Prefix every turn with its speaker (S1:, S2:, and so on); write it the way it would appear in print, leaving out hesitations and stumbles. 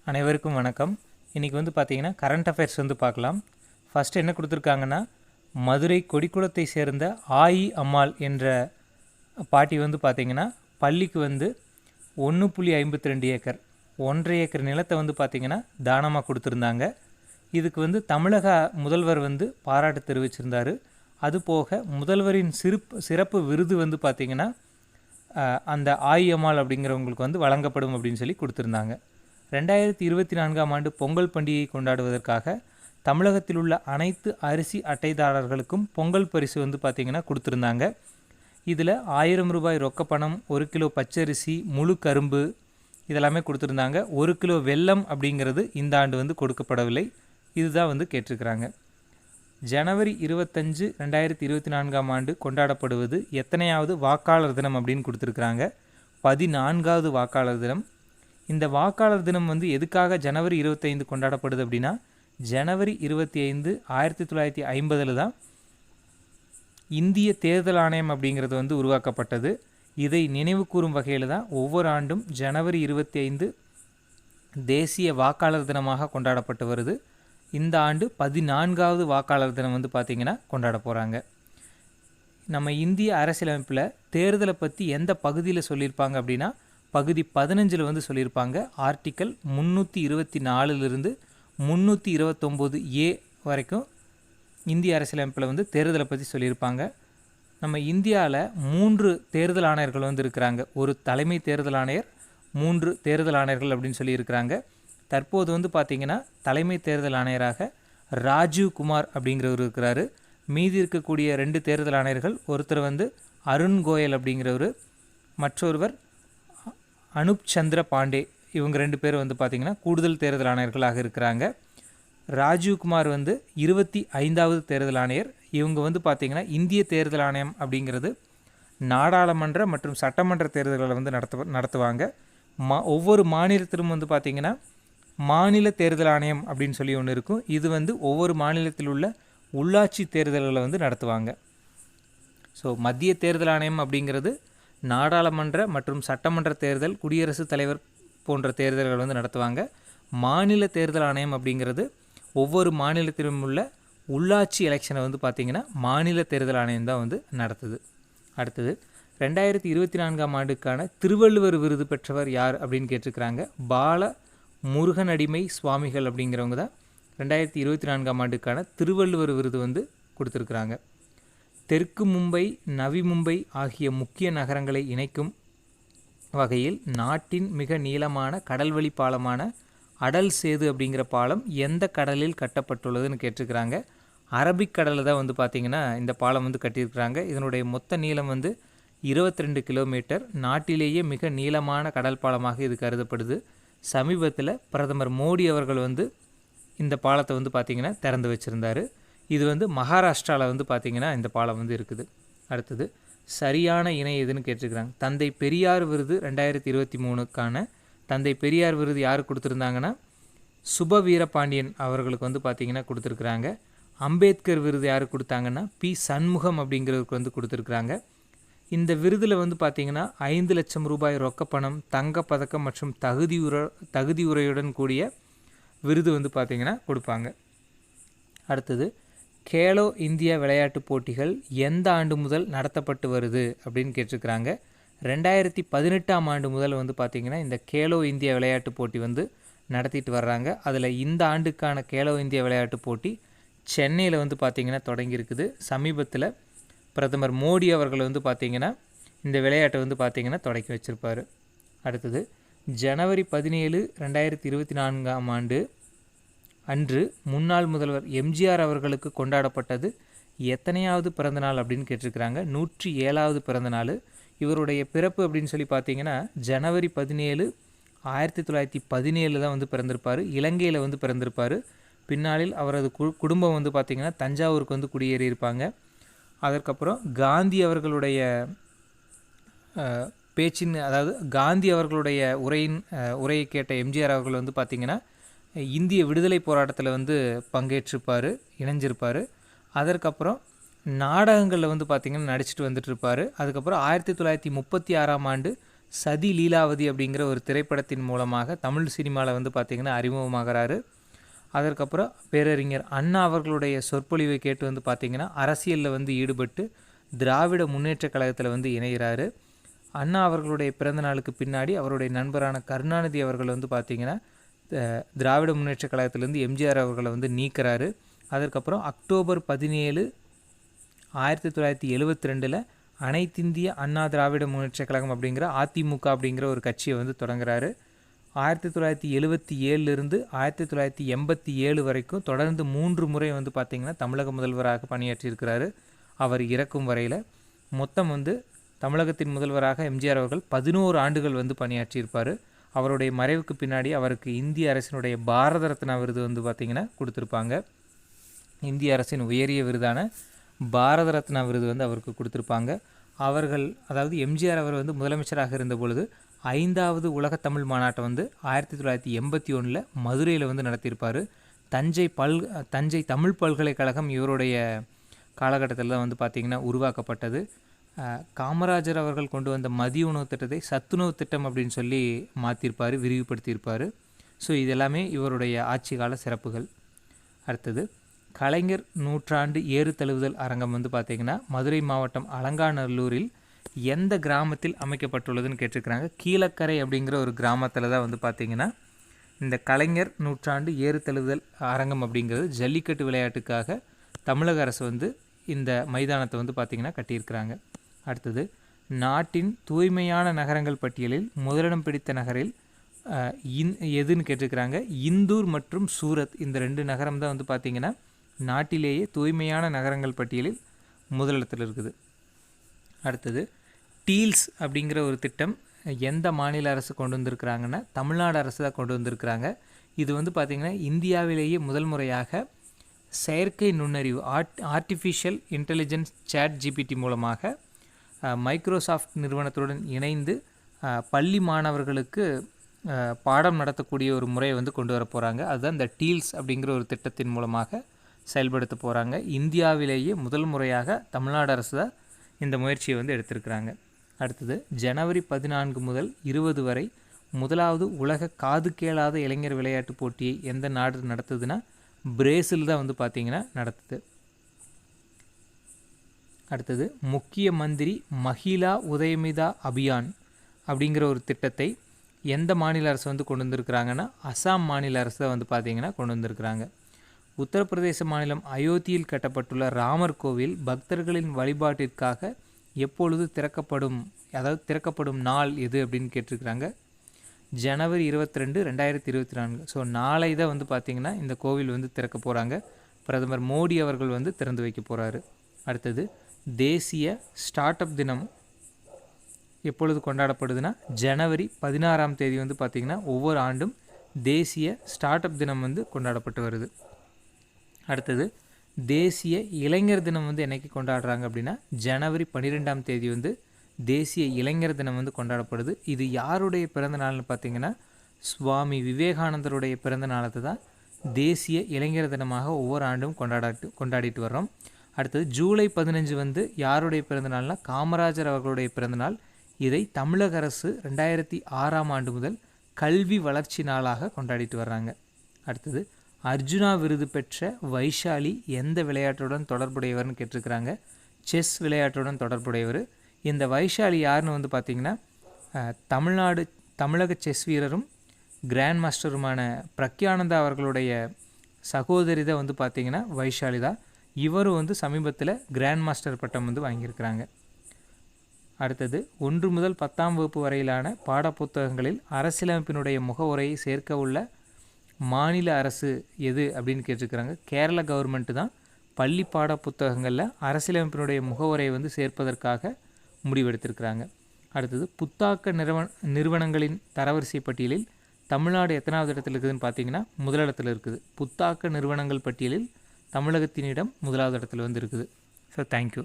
S1: அனைவருக்கும் வணக்கம். இன்றைக்கி வந்து பார்த்திங்கன்னா கரண்ட் அஃபேர்ஸ் வந்து பார்க்கலாம். ஃபஸ்ட்டு என்ன கொடுத்துருக்காங்கன்னா, மதுரை கொடிக்குளத்தை சேர்ந்த ஆயி அம்மாள் என்ற பாட்டி வந்து பார்த்திங்கன்னா பள்ளிக்கு வந்து 1.52 ஏக்கர் 1.5 ஏக்கர் நிலத்தை வந்து பார்த்திங்கன்னா தானமாக கொடுத்துருந்தாங்க. இதுக்கு வந்து தமிழக முதல்வர் வந்து பாராட்டு தெரிவிச்சிருந்தார். அதுபோக முதல்வரின் சிறப்பு விருது வந்து பார்த்திங்கன்னா அந்த ஆயி அம்மாள் அப்படிங்கிறவங்களுக்கு வந்து வழங்கப்படும் அப்படின்னு சொல்லி கொடுத்துருந்தாங்க. 2024ஆம் ஆண்டு பொங்கல் பண்டிகையை கொண்டாடுவதற்காக தமிழகத்தில் உள்ள அனைத்து அரிசி அட்டைதாரர்களுக்கும் பொங்கல் பரிசு வந்து பார்த்திங்கன்னா கொடுத்துருந்தாங்க. இதில் 1000 ரூபாய் ரொக்கப்பணம், 1 கிலோ பச்சரிசி, முழு கரும்பு இதெல்லாமே கொடுத்துருந்தாங்க. 1 கிலோ வெல்லம் அப்படிங்கிறது இந்த ஆண்டு வந்து கொடுக்கப்படவில்லை. இதுதான் வந்து கேட்டிருக்கிறாங்க. ஜனவரி 25, 2024ஆம் ஆண்டு கொண்டாடப்படுவது எத்தனையாவது வாக்காளர் தினம் அப்படின்னு கொடுத்துருக்குறாங்க. 14வது வாக்காளர் தினம். இந்த வாக்காளர் தினம் வந்து எதுக்காக ஜனவரி 25 கொண்டாடப்படுது அப்படின்னா, ஜனவரி 25 1950 தான் இந்திய தேர்தல் ஆணையம் அப்படிங்கிறது வந்து உருவாக்கப்பட்டது. இதை நினைவு கூறும் வகையில் தான் ஒவ்வொரு ஆண்டும் ஜனவரி 25 தேசிய வாக்காளர் தினமாக கொண்டாடப்பட்டு வருது. இந்த ஆண்டு 14வது வாக்காளர் தினம் வந்து பார்த்திங்கன்னா கொண்டாட போகிறாங்க. நம்ம இந்திய அரசியலமைப்பில் தேர்தலை பற்றி எந்த பகுதியில் சொல்லியிருப்பாங்க அப்படின்னா, பகுதி 15 வந்து சொல்லியிருப்பாங்க. ஆர்டிக்கல் 324 329A வரைக்கும் இந்திய அரசியலமைப்பில் வந்து தேர்தலை பற்றி சொல்லியிருப்பாங்க. நம்ம இந்தியாவில் 3 தேர்தல் ஆணையர்கள் வந்து இருக்கிறாங்க. ஒரு தலைமை தேர்தல் ஆணையர், 3 தேர்தல் ஆணையர்கள் அப்படின்னு சொல்லியிருக்கிறாங்க. தற்போது வந்து பார்த்திங்கன்னா தலைமை தேர்தல் ஆணையராக ராஜீவ் குமார் அப்படிங்கிறவர் இருக்கிறாரு. மீதி இருக்கக்கூடிய 2 தேர்தல் ஆணையர்கள், ஒருத்தர் வந்து அருண் கோயல் அப்படிங்கிறவர், மற்றொருவர் அனுப் சந்திர பாண்டே. இவங்க 2 பேர் வந்து பார்த்திங்கன்னா கூடுதல் தேர்தல் ஆணையர்களாக இருக்கிறாங்க. ராஜீவ்குமார் வந்து 25வது தேர்தல் ஆணையர். இவங்க வந்து பார்த்திங்கன்னா இந்திய தேர்தல் ஆணையம் அப்படிங்கிறது நாடாளுமன்ற மற்றும் சட்டமன்ற தேர்தல்களை வந்து நடத்துவாங்க. ஒவ்வொரு மாநிலத்திலும் வந்து பார்த்திங்கன்னா மாநில தேர்தல் ஆணையம் அப்படின்னு சொல்லி ஒன்று இருக்கும். இது வந்து ஒவ்வொரு மாநிலத்தில் உள்ள உள்ளாட்சி தேர்தல்களை வந்து நடத்துவாங்க. ஸோ மத்திய தேர்தல் ஆணையம் அப்படிங்கிறது நாடாளுமன்ற மற்றும் சட்டமன்ற தேர்தல், குடியரசுத் தலைவர் போன்ற தேர்தல்கள் வந்து நடத்துவாங்க. மாநில தேர்தல் ஆணையம் அப்படிங்கிறது ஒவ்வொரு மாநிலத்திலும் உள்ள உள்ளாட்சி எலெக்ஷனை வந்து பார்த்திங்கன்னா மாநில தேர்தல் ஆணையம் தான் வந்து நடத்துது. அடுத்தது 2024ஆம் ஆண்டுக்கான திருவள்ளுவர் விருது பெற்றவர் யார் அப்படின்னு கேட்டிருக்கிறாங்க. பால முருகனடிமை சுவாமிகள் அப்படிங்கிறவங்க தான் 2024ஆம் ஆண்டுக்கான திருவள்ளுவர் விருது வந்து கொடுத்துருக்குறாங்க. தெற்கு மும்பை, நவி மும்பை ஆகிய முக்கிய நகரங்களை இணைக்கும் வகையில் நாட்டின் மிக நீளமான கடல்வழி பாலமான அடல் சேது அப்படிங்கிற பாலம் எந்த கடலில் கட்டப்பட்டுள்ளதுன்னு கேட்டிருக்கிறாங்க. அரபிக்கடலில் தான் வந்து பார்த்திங்கன்னா இந்த பாலம் வந்து கட்டியிருக்கிறாங்க. இதனுடைய மொத்த நீளம் வந்து 22 கிலோமீட்டர். நாட்டிலேயே மிக நீளமான கடல் பாலமாக இது கருதப்படுது. சமீபத்தில் பிரதமர் மோடி அவர்கள் வந்து இந்த பாலத்தை வந்து பார்த்திங்கன்னா திறந்து வச்சுருந்தார். இது வந்து மகாராஷ்டிராவில் வந்து பார்த்திங்கன்னா இந்த பாலம் வந்து இருக்குது. அடுத்தது சரியான இணை எதுன்னு கேட்டிருக்கிறாங்க. தந்தை பெரியார் விருது 2023க்கான தந்தை பெரியார் விருது யார் கொடுத்துருந்தாங்கன்னா, சுப வீரபாண்டியன் அவர்களுக்கு வந்து பார்த்திங்கன்னா கொடுத்துருக்குறாங்க. அம்பேத்கர் விருது யார் கொடுத்தாங்கன்னா பி சண்முகம் அப்படிங்கிறவருக்கு வந்து கொடுத்துருக்குறாங்க. இந்த விருதில் வந்து பார்த்திங்கன்னா 5 லட்சம் ரூபாய் ரொக்கப்பணம், தங்கப்பதக்கம் மற்றும் தகுதியுரையுடன் கூடிய விருது வந்து பார்த்திங்கன்னா கொடுப்பாங்க. அடுத்தது கேலோ இந்தியா விளையாட்டுப் போட்டிகள் எந்த ஆண்டு முதல் நடத்தப்பட்டு வருது அப்படின்னு கேட்டிருக்கிறாங்க. 2018ஆம் ஆண்டு முதல் வந்து பார்த்திங்கன்னா இந்த கேலோ இந்தியா விளையாட்டுப் போட்டி வந்து நடத்திட்டு வர்றாங்க. அதில் இந்த ஆண்டுக்கான கேலோ இந்தியா விளையாட்டுப் போட்டி சென்னையில் வந்து பார்த்திங்கன்னா தொடங்கியிருக்குது. சமீபத்தில் பிரதமர் மோடி அவர்கள் வந்து பார்த்திங்கன்னா இந்த விளையாட்டை வந்து பார்த்திங்கன்னா தொடக்கி வச்சுருப்பார். அடுத்தது ஜனவரி 17, 2024ஆம் ஆண்டு அன்று முன்னாள் முதல்வர் எம்ஜிஆர் அவர்களுக்கு கொண்டாடப்பட்டது எத்தனையாவது பிறந்தநாள் அப்படின்னு கேட்டிருக்கிறாங்க. 107வது பிறந்தநாள். இவருடைய பிறப்பு அப்படின்னு சொல்லி பார்த்தீங்கன்னா ஜனவரி 17, 1917 தான் வந்து பிறந்திருப்பார். இலங்கையில் வந்து பிறந்திருப்பார். பின்னாளில் அவரது குடும்பம் வந்து பார்த்திங்கன்னா தஞ்சாவூருக்கு வந்து குடியேறியிருப்பாங்க. அதற்கப்புறம் காந்தி அவர்களுடைய அதாவது காந்தி அவர்களுடைய உரையை கேட்ட எம்ஜிஆர் அவர்கள் வந்து பார்த்திங்கன்னா இந்திய விடுதலை போராட்டத்தில் வந்து இணைஞ்சிருப்பார். அதற்கப்புறம் நாடகங்களில் வந்து பார்த்திங்கன்னா நடிச்சிட்டு வந்துட்டு இருப்பார். அதுக்கப்புறம் 1936ஆம் ஆண்டு சதி லீலாவதி அப்படிங்கிற ஒரு திரைப்படத்தின் மூலமாக தமிழ் சினிமாவில் வந்து பார்த்திங்கன்னா அறிமுகமாகிறாரு. அதற்கப்புறம் பேரறிஞர் அண்ணா அவர்களுடைய சொற்பொழிவை கேட்டு வந்து பார்த்திங்கன்னா அரசியலில் வந்து ஈடுபட்டு திராவிட முன்னேற்றக் கழகத்தில் வந்து இணைகிறாரு. அண்ணா அவர்களுடைய பிறந்த நாளுக்கு பின்னாடி அவருடைய நண்பரான கருணாநிதி அவர்கள் வந்து பார்த்திங்கன்னா திராவிட முன்னேற்றக் கழகத்திலேருந்து எம்ஜிஆர் அவர்களை வந்து நீக்கிறாரு. அதற்கப்புறம் அக்டோபர் 17, 1972 அனைத்திந்திய அண்ணா திராவிட முன்னேற்றக் கழகம் அப்படிங்கிற அதிமுக அப்படிங்கிற ஒரு கட்சியை வந்து தொடங்குறாரு. 1977 1987 வரைக்கும் தொடர்ந்து 3 முறை வந்து பார்த்திங்கன்னா தமிழக முதல்வராக பணியாற்றியிருக்கிறாரு. அவர் இறக்கும் வரையில் மொத்தம் வந்து தமிழகத்தின் முதல்வராக எம்ஜிஆர் அவர்கள் 11 ஆண்டுகள் வந்து பணியாற்றியிருப்பார். அவருடைய மறைவுக்கு பின்னாடி அவருக்கு இந்திய அரசினுடைய பாரத ரத்னா விருது வந்து பார்த்திங்கன்னா கொடுத்துருப்பாங்க. இந்திய அரசின் உயரிய விருதான பாரத ரத்னா விருது வந்து அவருக்கு கொடுத்துருப்பாங்க. அவர்கள் அதாவது எம்ஜிஆர் அவர் வந்து முதலமைச்சராக இருந்த பொழுது 5வது உலக தமிழ் மாநாட்டை வந்து 1981 மதுரையில் வந்து நடத்தியிருப்பார். தஞ்சை தமிழ் பல்கலைக்கழகம் இவருடைய காலகட்டத்தில் தான் வந்து பார்த்திங்கன்னா உருவாக்கப்பட்டது. காமராஜர் அவர்கள் கொண்டு வந்த மதிய உணவு திட்டத்தை சத்துணவு திட்டம் அப்படின்னு சொல்லி மாற்றிருப்பார், விரிவுபடுத்தியிருப்பார். ஸோ இதெல்லாமே இவருடைய ஆட்சி கால சிறப்புகள். அடுத்தது கலைஞர் நூற்றாண்டு ஏறு தழுவுதல் அரங்கம் வந்து பார்த்திங்கன்னா மதுரை மாவட்டம் அலங்காநல்லூரில் எந்த கிராமத்தில் அமைக்கப்பட்டுள்ளதுன்னு கேட்டிருக்கிறாங்க. கீழக்கரை அப்படிங்கிற ஒரு கிராமத்தில் தான் வந்து பார்த்திங்கன்னா இந்த கலைஞர் நூற்றாண்டு ஏறு தழுவுதல் அரங்கம் அப்படிங்கிறது ஜல்லிக்கட்டு விளையாட்டுக்காக தமிழக அரசு வந்து இந்த மைதானத்தை வந்து பார்த்திங்கன்னா கட்டியிருக்கிறாங்க. அடுத்தது நாட்டின் தூய்மையான நகரங்கள் பட்டியலில் முதலிடம் பிடித்த நகரில் எதுன்னு கேட்டிருக்கிறாங்க. இந்தூர் மற்றும் சூரத் இந்த 2 நகரம் தான் வந்து பார்த்திங்கன்னா நாட்டிலேயே தூய்மையான நகரங்கள் பட்டியலில் முதலிடத்தில் இருக்குது. அடுத்தது டீல்ஸ் அப்படிங்கிற ஒரு திட்டம் எந்த மாநில அரசு கொண்டு வந்திருக்கிறாங்கன்னா தமிழ்நாடு அரசு தான் கொண்டு வந்திருக்கிறாங்க. இது வந்து பார்த்திங்கன்னா இந்தியாவிலேயே முதல் முறையாக செயற்கை நுண்ணறிவு ஆர்டிஃபிஷியல் இன்டெலிஜென்ஸ் ChatGPT மூலமாக மைக்ரோசாஃப்ட் நிறுவனத்துடன் இணைந்து பள்ளி மாணவர்களுக்கு பாடம் நடத்தக்கூடிய ஒரு முறையை வந்து கொண்டு வர போகிறாங்க. அதுதான் இந்த டீல்ஸ் அப்படிங்கிற ஒரு திட்டத்தின் மூலமாக செயல்படுத்த போகிறாங்க. இந்தியாவிலேயே முதல் முறையாக தமிழ்நாடு அரசு தான் இந்த முயற்சியை வந்து எடுத்திருக்கிறாங்க. அடுத்தது ஜனவரி 14 முதல் 20 வரை 1வது உலக காது கேளாத இளைஞர் விளையாட்டு போட்டியை எந்த நாடு நடத்துதுன்னா பிரேசில் தான் வந்து பார்த்திங்கன்னா நடத்துது. அடுத்தது முக்கிய மந்திரி மஹிளா உதயமிதா அபியான் அப்படிங்கிற ஒரு திட்டத்தை எந்த மாநில அரசு வந்து கொண்டு வந்திருக்கிறாங்கன்னா அசாம் மாநில அரசு தான் வந்து பார்த்திங்கன்னா கொண்டு வந்திருக்கிறாங்க. உத்தரப்பிரதேச மாநிலம் அயோத்தியில் கட்டப்பட்டுள்ள ராமர் கோவில் பக்தர்களின் வழிபாட்டிற்காக எப்பொழுது திறக்கப்படும் நாள் எது அப்படின்னு கேட்டிருக்கிறாங்க. ஜனவரி 22, 2024. ஸோ நாளை தான் வந்து பார்த்திங்கன்னா இந்த கோவில் வந்து திறக்க போகிறாங்க. பிரதமர் மோடி அவர்கள் வந்து திறந்து வைக்க போகிறாரு. அடுத்தது தேசிய ஸ்டார்ட் அப் தினம் எப்பொழுது கொண்டாடப்படுதுன்னா ஜனவரி 16 வந்து பார்த்திங்கன்னா ஒவ்வொரு ஆண்டும் தேசிய ஸ்டார்ட் அப் தினம் வந்து கொண்டாடப்பட்டு வருது. அடுத்தது தேசிய இளைஞர் தினம் வந்து என்னைக்கு கொண்டாடுறாங்க அப்படின்னா ஜனவரி 12 வந்து தேசிய இளைஞர் தினம் வந்து கொண்டாடப்படுது. இது யாருடைய பிறந்த நாள்னு பார்த்திங்கன்னா சுவாமி விவேகானந்தருடைய பிறந்த நாளை தான் தேசிய இளைஞர் தினமாக ஒவ்வொரு ஆண்டும் கொண்டாடிட்டு வர்றோம். அடுத்தது ஜூலை 15 வந்து யாருடைய பிறந்தநாள்னா காமராஜர் அவர்களுடைய பிறந்தநாள். இதை தமிழக அரசு 2006 முதல் கல்வி வளர்ச்சி நாளாக கொண்டாடிட்டு வர்றாங்க. அடுத்தது அர்ஜுனா விருது பெற்ற வைஷாலி எந்த விளையாட்டுடன் தொடர்புடையவர்னு கேட்டிருக்கிறாங்க. செஸ் விளையாட்டுடன் தொடர்புடையவர். இந்த வைஷாலி யாருன்னு வந்து பார்த்திங்கன்னா தமிழக செஸ் வீரரும் கிராண்ட் மாஸ்டருமான பிரக்யானந்தா அவர்களுடைய சகோதரி தான் வந்து பார்த்திங்கன்னா வைஷாலி தான். இவரும் வந்து சமீபத்தில் கிராண்ட் மாஸ்டர் பட்டம் வந்து வாங்கியிருக்கிறாங்க. அடுத்தது 1 முதல் 10ஆம் வகுப்பு வரையிலான பாடப்புத்தகங்களில் அரசியலமைப்பினுடைய முகவுரையை சேர்க்க உள்ள மாநில அரசு எது அப்படின்னு கேட்டிருக்கிறாங்க. கேரள கவர்மெண்ட்டு தான் பள்ளி பாட புத்தகங்களில் அரசியலமைப்பினுடைய முகவுரையை வந்து சேர்ப்பதற்காக முடிவெடுத்திருக்கிறாங்க. அடுத்தது புத்தாக்க நிறுவனங்களின் தரவரிசை பட்டியலில் தமிழ்நாடு எத்தனாவது இடத்துல இருக்குதுன்னு பார்த்தீங்கன்னா முதலிடத்தில் இருக்குது. புத்தாக்க நிறுவனங்கள் பட்டியலில் தமிழகத்தினிடம் முதலாவது இடத்துல வந்து இருக்குது. So thank you.